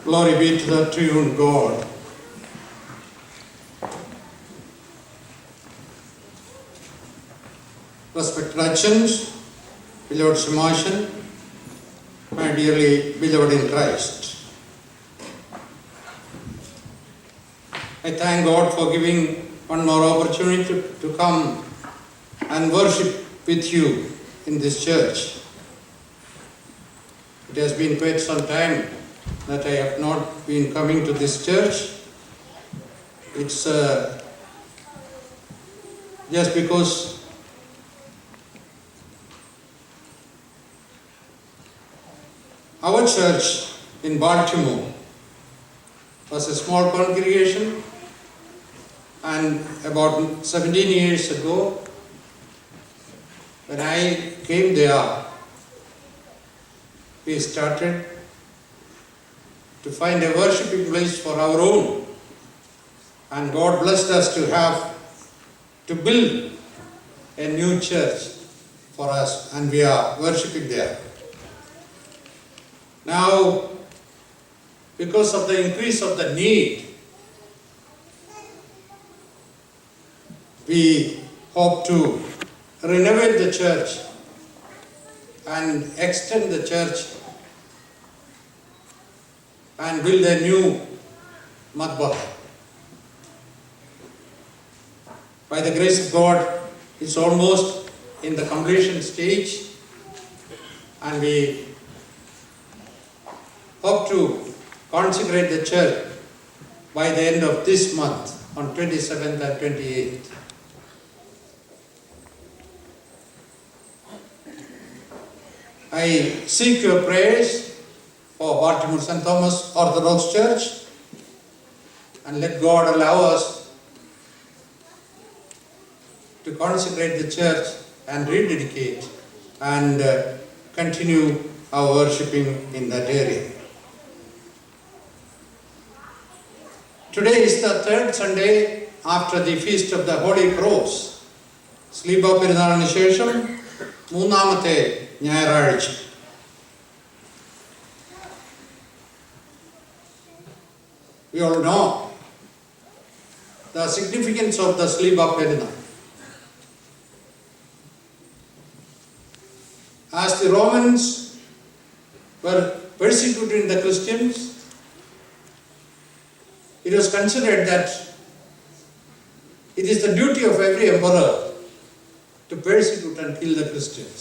Glory be to the triune God. Respected Hutchins, beloved Shemasian, my dearly beloved in Christ. I thank God for giving one more opportunity to come and worship with you in this church. It has been quite some time that I have not been coming to this church. It's just because our church in Baltimore was a small congregation, and about 17 years ago, when I came there, we started to find a worshiping place for our own, and God blessed us to build a new church for us, and we are worshiping there. Now, because of the increase of the need, we hope to renovate the church and extend the church and build a new matbah. By the grace of God, it's almost in the completion stage, and we hope to consecrate the church by the end of this month, on 27th and 28th. I seek your prayers for Baltimore St. Thomas Orthodox Church, and let God allow us to consecrate the church and rededicate and continue our worshipping in that area. Today is the third Sunday after the Feast of the Holy Cross. Sleeba പെരുന്നാളിന് ശേഷം മൂന്നാമത്തെ ഞായറാഴ്ച. We all know the significance of the Sliba Perina. As the Romans were persecuting the Christians, it was considered that it is the duty of every emperor to persecute and kill the Christians.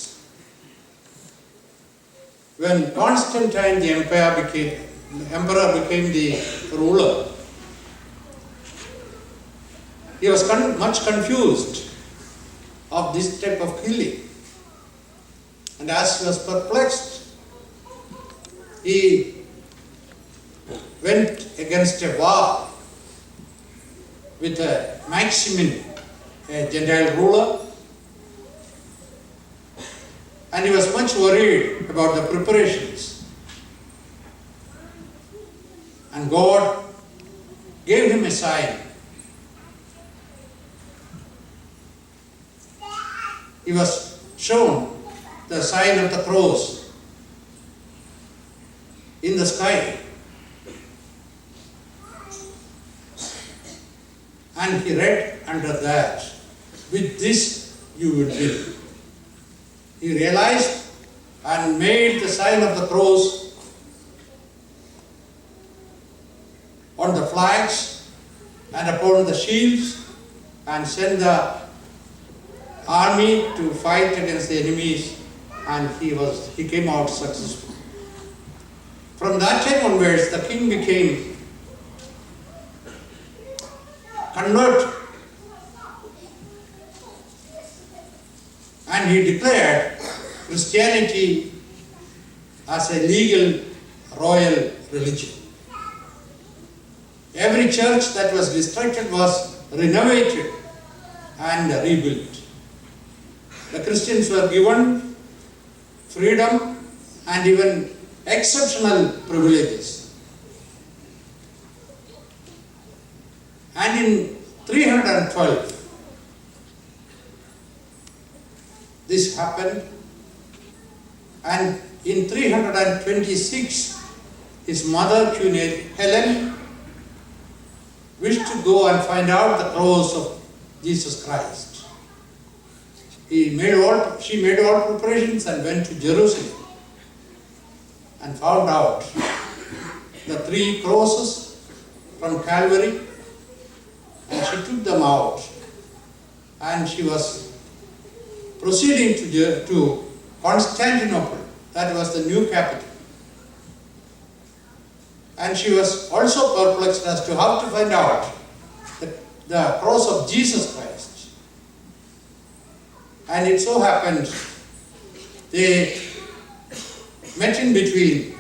When Constantine the emperor became the ruler, he was much confused of this type of killing. And as he was perplexed, he went against a war with a Maximin, a Gentile ruler, and he was much worried about the preparations. And God gave him a sign. He was shown the sign of the cross in the sky. And he read under that, "With this you will live." He realized and made the sign of the cross on the flags and upon the shields, and sent the army to fight against the enemies, and he came out successful. From that time onwards, the king became converted, and he declared Christianity as a legal royal religion. Every church that was destructed was renovated and rebuilt. The Christians were given freedom and even exceptional privileges. And in 312, this happened, and in 326, his mother, Queen Helen, wished to go and find out the cross of Jesus Christ. She made all preparations and went to Jerusalem and found out the 3 crosses from Calvary, and she took them out, and she was proceeding to Constantinople. That was the new capital. And she was also perplexed as to how to find out the cross of Jesus Christ. And it so happened they met in between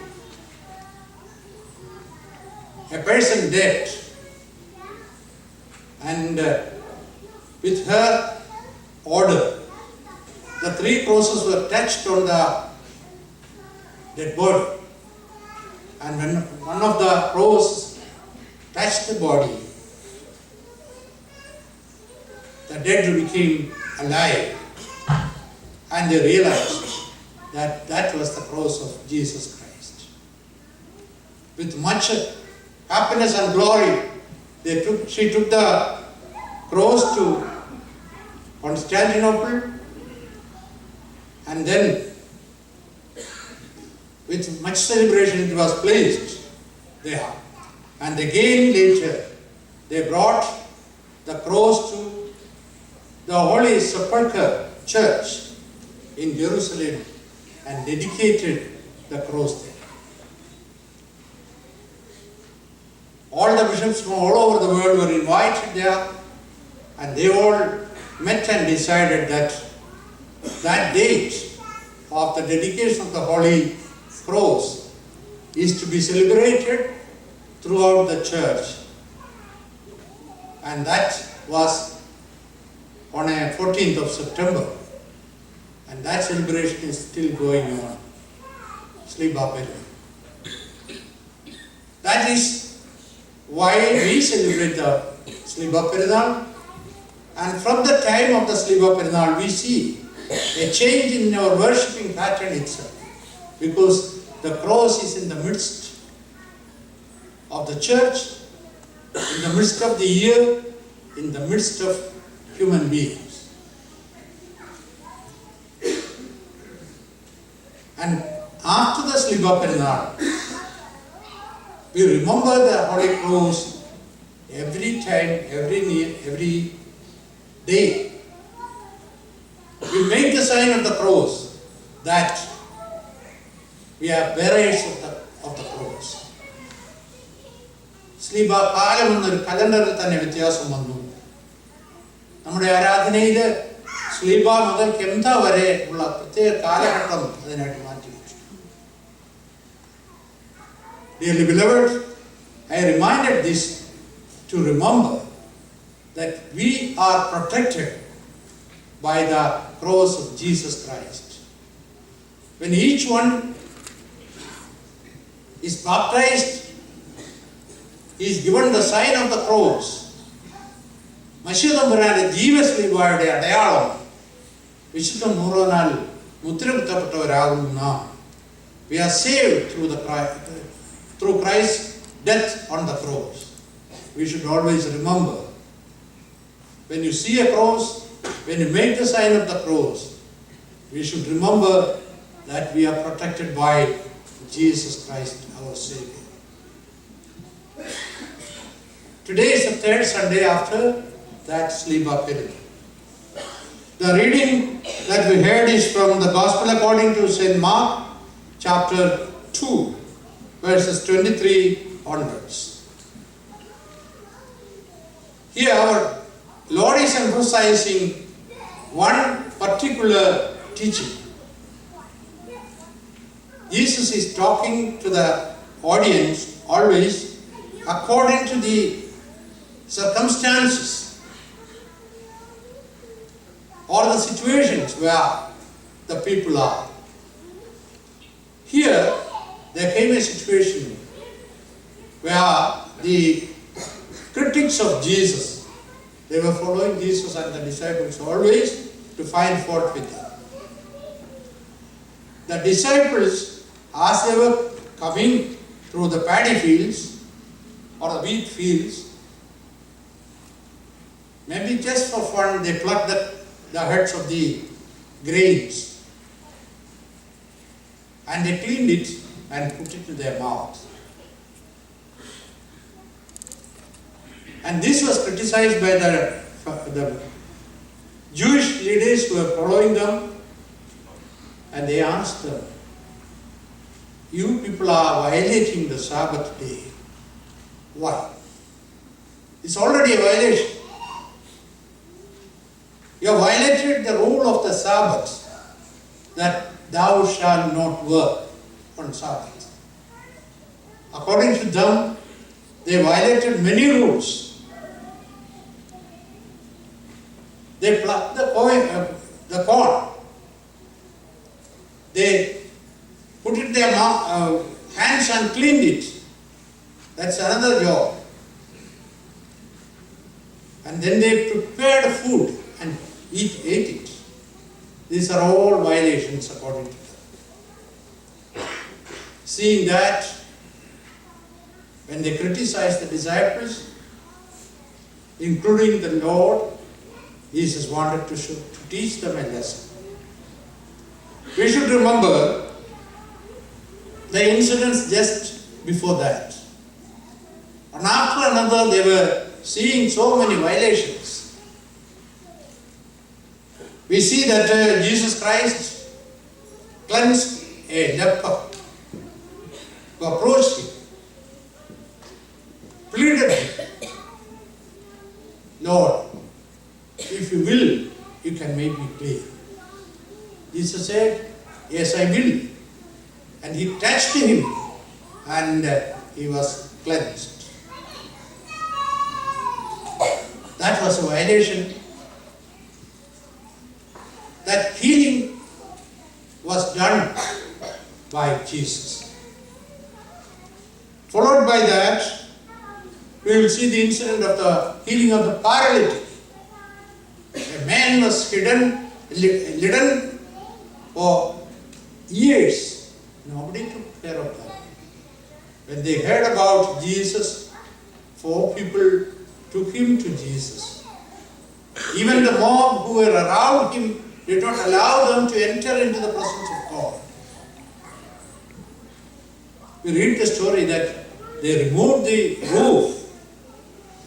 a person dead, and with her order, the 3 crosses were touched on the dead body. And when one of the crosses touched the body, the dead became alive, and they realized that that was the cross of Jesus Christ. With much happiness and glory, she took the cross to Constantinople, and then with much celebration it was placed there. And again later they brought the cross to the Holy Sepulchre Church in Jerusalem and dedicated the cross there. All the bishops from all over the world were invited there, and they all met and decided that that date of the dedication of the Holy Cross is to be celebrated throughout the church. And that was on a 14th of September. And that celebration is still going on. Sliba Perennial. That is why we celebrate the Sliba Perennial. And from the time of the Sliba Perennial, we see a change in our worshipping pattern itself. Because the cross is in the midst of the church, in the midst of the year, in the midst of human beings. And after the Sliba Perennial, we remember the Holy Cross every time, every day. We make the sign of the cross that we are bearers of the cross. Sleeba കാലം എന്നൊരു കലണ്ടറിൽ തന്നെ വ്യത്യാസം വന്നു. നമ്മുടെ ആരാധനയിൽ സ്ലീബ മുതൽ കെംത വരെ ഉള്ള പ്രത്യേക കാലഘട്ടം അതിനായിട്ട് മാറ്റി വെച്ചു. Dearly beloved, I reminded this to remember that we are protected by the cross of Jesus Christ. When each one is baptized, he is given the sign of the cross. മശിഹതമ്പുരാന്റെ ജീവസ്ലീബയുടെ അടയാളം വിശുദ്ധ മൂറോനാൽ മുദ്രകുത്തപ്പെട്ടവരാകുന്നു നാം. We are saved through Christ's death on the cross. We should always remember, when you see a cross, when you make the sign of the cross, we should remember that we are protected by Jesus Christ, our Savior. Today is the 3rd Sunday after that Sliba Perennial. The reading that we heard is from the Gospel according to St. Mark, chapter 2, verses 23 onwards. Here our Lord is emphasizing one particular teaching. Jesus is talking to the audience always according to the circumstances or the situations where the people are. Here, there came a situation where the critics of Jesus, they were following Jesus and the disciples always to find fault with him. The disciples, as they were coming to through the paddy fields or the wheat fields. Maybe just for fun, they pluck the heads of the grains and they cleaned it and put it to their mouth. And this was criticized by the Jewish leaders who were following them, and they asked them, "You people are violating the Sabbath day. Why? It's already a violation. You have violated the rule of the Sabbath, that thou shalt not work on Sabbath." According to them, they violated many rules. They plucked the corn. They put it in their hands and cleaned it. That's another job. And then they prepared food and ate it. These are all violations according to them. Seeing that, when they criticized the disciples, including the Lord, Jesus wanted to teach them a lesson. We should remember the incidents just before that. And after another, they were seeing so many violations. We see that Jesus Christ cleansed a leper who approached him, pleaded him, "Lord, if you will, you can make me clean." Jesus said, "Yes, I will." And he touched him and he was cleansed. That was a violation. That healing was done by Jesus. Followed by that, we will see the incident of the healing of the paralytic. A man was hidden for years. Nobody took care of that. When they heard about Jesus, 4 people took him to Jesus. Even the mob who were around him did not allow them to enter into the presence of God. We read the story that they removed the roof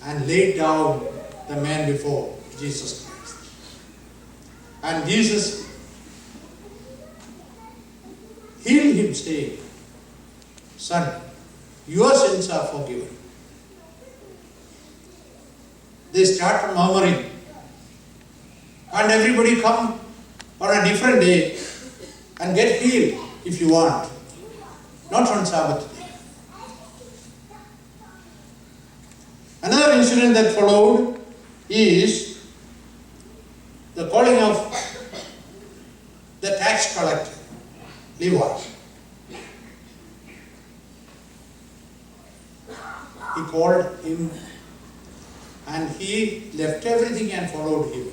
and laid down the man before Jesus Christ. And Jesus healed him, saying, "Son, your sins are forgiven." They started murmuring. "Can't everybody come on a different day and get healed if you want? Not on Sabbath day." Another incident that followed is the calling of the tax collector, Levi. He called him and he left everything and followed him.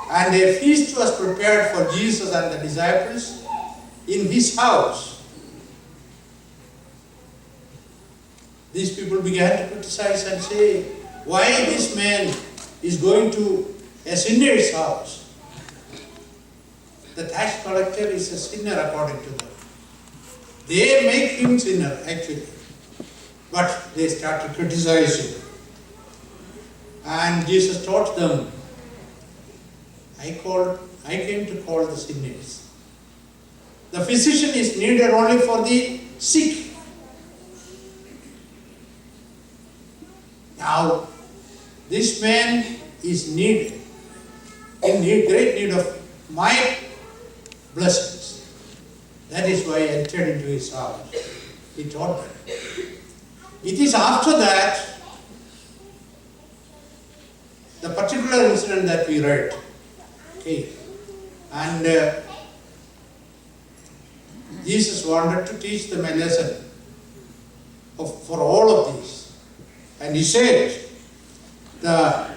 And a feast was prepared for Jesus and the disciples in his house. These people began to criticize and say, "Why this man is going to a sinner's house?" The tax collector is a sinner according to them. They make him sinner actually. But they started criticizing. And Jesus taught them, I came to call the sinners. The physician is needed only for the sick. Now, this man is needed, great need of my blessings. That is why I entered into his house. He taught them. It is after that, the particular incident that we read, okay, and Jesus wanted to teach them a lesson for all of these. And he said, the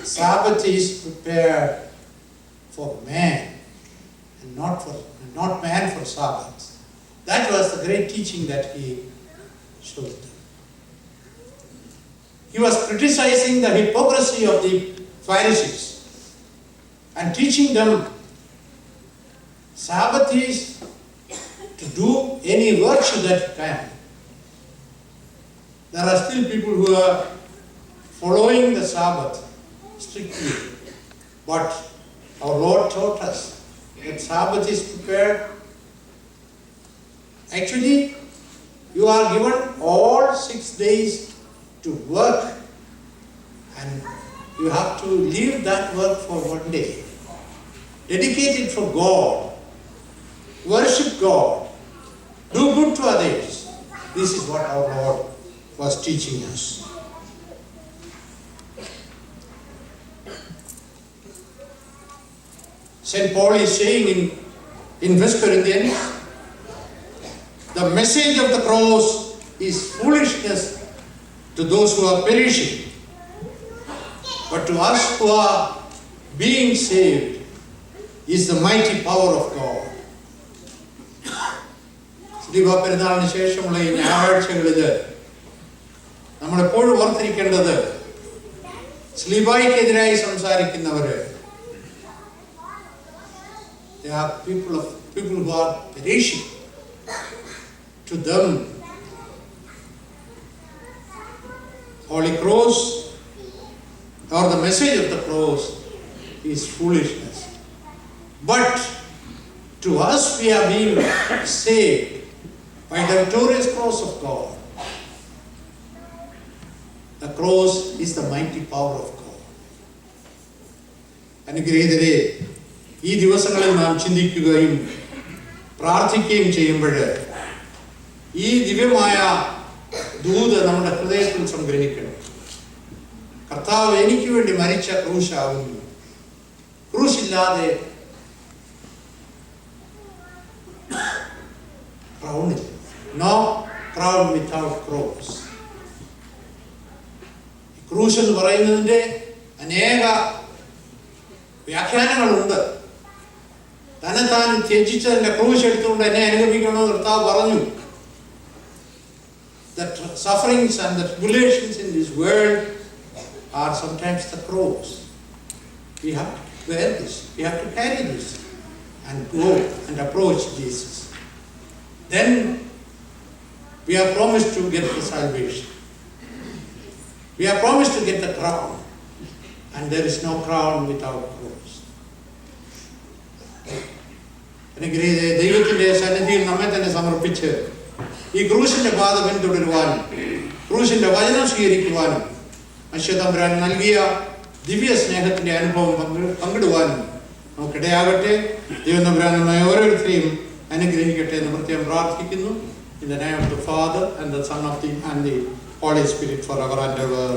Sabbath is prepared for man, and not man for Sabbath. That was the great teaching that he showed them. He was criticizing the hypocrisy of the Pharisees and teaching them Sabbath is to do any virtue that you can. There are still people who are following the Sabbath strictly, but our Lord taught us that Sabbath is prepared. Actually, you are given all 6 days to work, and you have to leave that work for 1 day. Dedicate it for God. Worship God. Do good to others. This is what our Lord was teaching us. St. Paul is saying in 1 Corinthians, the message of the cross is foolishness to those who are perishing. But to us who are being saved is the mighty power of God. ശ്രീവാപെരുന്നാളിന് ശേഷമുള്ള ഈ ഞായറാഴ്ചകളിൽ നമ്മളെപ്പോഴും ഓർത്തിരിക്കേണ്ടത് സ്ലീബായ്ക്കെതിരായി സംസാരിക്കുന്നവര്, they are people who are perishing. To them, Holy Cross or the message of the cross is foolishness. But to us, we are being saved by the victorious cross of God. The cross is the mighty power of God. അനുഗ്രഹീതരെ, ഈ ദിവസങ്ങളിൽ നാം ചിന്തിക്കുകയും പ്രാർത്ഥിക്കുകയും ചെയ്യുമ്പോൾ ഈ ദിവ്യമായ ദൂത് നമ്മുടെ ഹൃദയത്തിൽ സംഗ്രഹിക്കണം. കർത്താവ് എനിക്ക് വേണ്ടി മരിച്ച ക്രൂശാകുന്നു. ക്രൂശില്ലാതെ ക്രൗണില്ല. No crown without cross. ക്രൂശ് എന്ന് പറയുന്നതിൻ്റെ അനേക വ്യാഖ്യാനങ്ങളുണ്ട്. തന്നെത്താൻ ത്യജിച്ചതിൻ്റെ ക്രൂശ് എടുത്തുകൊണ്ട് എന്നെ അനുഗമിക്കണമെന്ന് കർത്താവ് പറഞ്ഞു. The sufferings and the tribulations in this world are sometimes the cross. We have to bear this. We have to carry this and go and approach Jesus. Then we are promised to get the salvation. We are promised to get the crown. And there is no crown without cross. ദൈവത്തിൻ്റെ സന്നിധിയിൽ നമ്മെ തന്നെ സമർപ്പിച്ച് ഈ ക്രൂശിന്റെ പാത പിന്തുടരുവാനും ക്രൂശിന്റെ വചനം സ്വീകരിക്കുവാനും മനുഷ്യതമ്പുരാൻ നൽകിയ ദിവ്യ സ്നേഹത്തിന്റെ അനുഭവം പങ്കിടുവാനും നമുക്കിടയാകട്ടെ. ദൈവം തമ്പുരാൻ നമ്മെ ഓരോരുത്തരെയും അനുഗ്രഹിക്കട്ടെ എന്ന് പ്രത്യേകം പ്രാർത്ഥിക്കുന്നു. In the name of the Father and the Son and the Holy Spirit forever and ever.